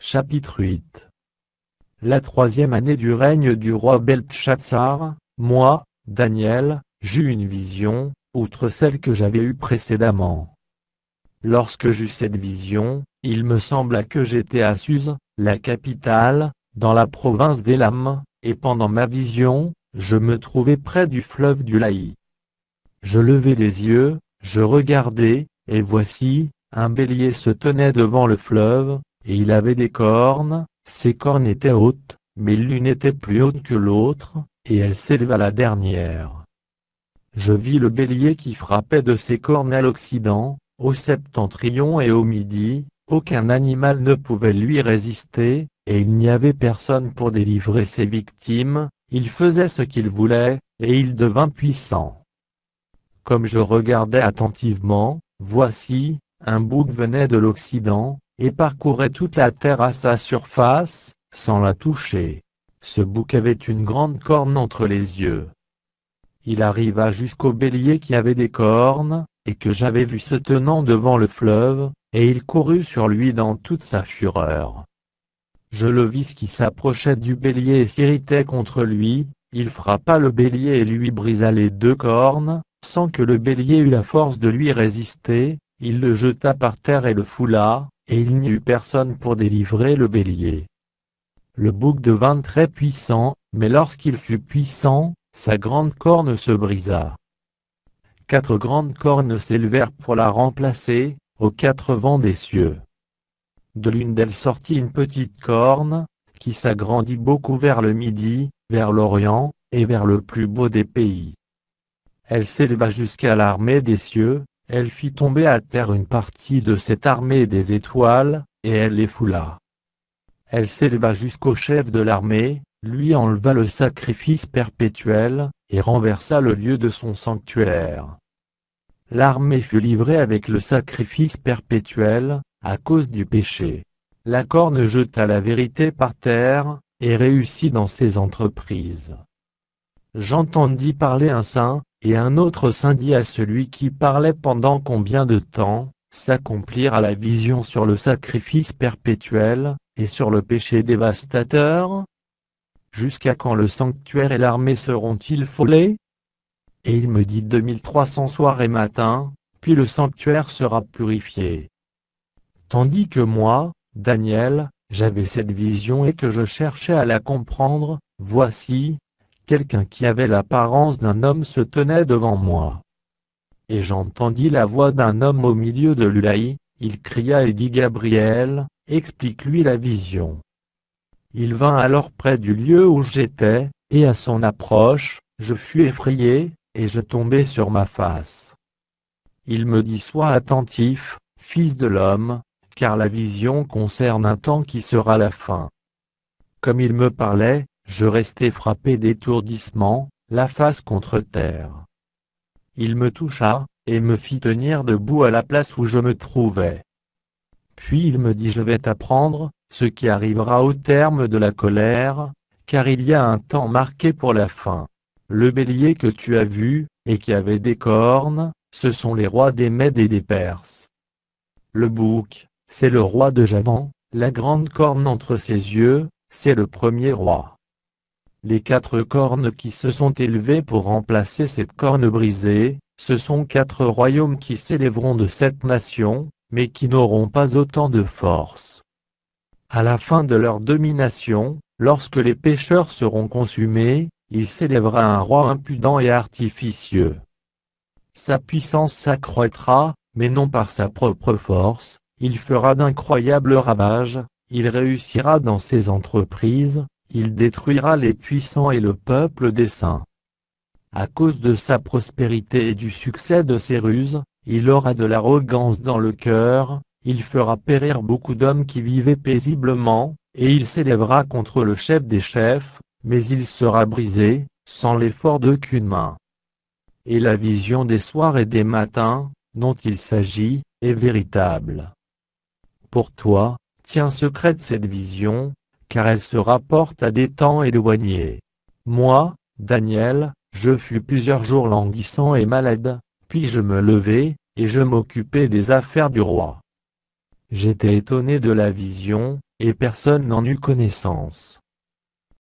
Chapitre 8. La troisième année du règne du roi Beltchatsar, moi, Daniel, j'eus une vision, outre celle que j'avais eue précédemment. Lorsque j'eus cette vision, il me sembla que j'étais à Suse, la capitale, dans la province d'Élam, et pendant ma vision, je me trouvais près du fleuve du Laï. Je levai les yeux, je regardai, et voici, un bélier se tenait devant le fleuve, et il avait des cornes, ses cornes étaient hautes, mais l'une était plus haute que l'autre, et elle s'éleva la dernière. Je vis le bélier qui frappait de ses cornes à l'Occident, au septentrion et au Midi, aucun animal ne pouvait lui résister, et il n'y avait personne pour délivrer ses victimes, il faisait ce qu'il voulait, et il devint puissant. Comme je regardais attentivement, voici, un bouc venait de l'Occident, et parcourait toute la terre à sa surface, sans la toucher. Ce bouc avait une grande corne entre les yeux. Il arriva jusqu'au bélier qui avait des cornes, et que j'avais vu se tenant devant le fleuve, et il courut sur lui dans toute sa fureur. Je le vis qui s'approchait du bélier et s'irritait contre lui, il frappa le bélier et lui brisa les deux cornes, sans que le bélier eût la force de lui résister, il le jeta par terre et le foula, et il n'y eut personne pour délivrer le bélier. Le bouc devint très puissant, mais lorsqu'il fut puissant, sa grande corne se brisa. 4 grandes cornes s'élevèrent pour la remplacer, aux 4 vents des cieux. De l'une d'elles sortit une petite corne, qui s'agrandit beaucoup vers le Midi, vers l'Orient, et vers le plus beau des pays. Elle s'éleva jusqu'à l'armée des cieux, elle fit tomber à terre une partie de cette armée des étoiles, et elle les foula. Elle s'éleva jusqu'au chef de l'armée, lui enleva le sacrifice perpétuel, et renversa le lieu de son sanctuaire. L'armée fut livrée avec le sacrifice perpétuel, à cause du péché. La corne jeta la vérité par terre, et réussit dans ses entreprises. J'entendis parler un saint, et un autre saint dit à celui qui parlait pendant combien de temps s'accomplira la vision sur le sacrifice perpétuel, et sur le péché dévastateur? Jusqu'à quand le sanctuaire et l'armée seront-ils foulés? Et il me dit 2300 soir et matin, puis le sanctuaire sera purifié. Tandis que moi, Daniel, j'avais cette vision et que je cherchais à la comprendre, voici, quelqu'un qui avait l'apparence d'un homme se tenait devant moi. Et j'entendis la voix d'un homme au milieu de l'Ulaï, il cria et dit Gabriel, explique-lui la vision. Il vint alors près du lieu où j'étais, et à son approche, je fus effrayé, et je tombai sur ma face. Il me dit sois attentif, fils de l'homme, car la vision concerne un temps qui sera la fin. Comme il me parlait, je restai frappé d'étourdissement, la face contre terre. Il me toucha, et me fit tenir debout à la place où je me trouvais. Puis il me dit je vais t'apprendre, ce qui arrivera au terme de la colère, car il y a un temps marqué pour la fin. Le bélier que tu as vu, et qui avait des cornes, ce sont les rois des Mèdes et des Perses. Le bouc, c'est le roi de Javan, la grande corne entre ses yeux, c'est le premier roi. Les 4 cornes qui se sont élevées pour remplacer cette corne brisée, ce sont 4 royaumes qui s'élèveront de cette nation, mais qui n'auront pas autant de force. À la fin de leur domination, lorsque les pécheurs seront consumés, il s'élèvera un roi impudent et artificieux. Sa puissance s'accroîtra, mais non par sa propre force, il fera d'incroyables ravages, il réussira dans ses entreprises, il détruira les puissants et le peuple des saints. À cause de sa prospérité et du succès de ses ruses, il aura de l'arrogance dans le cœur, il fera périr beaucoup d'hommes qui vivaient paisiblement, et il s'élèvera contre le chef des chefs, mais il sera brisé, sans l'effort d'aucune main. Et la vision des soirs et des matins, dont il s'agit, est véritable. Pour toi, tiens secrète cette vision, car elle se rapporte à des temps éloignés. Moi, Daniel, je fus plusieurs jours languissant et malade, puis je me levai, et je m'occupais des affaires du roi. J'étais étonné de la vision, et personne n'en eut connaissance.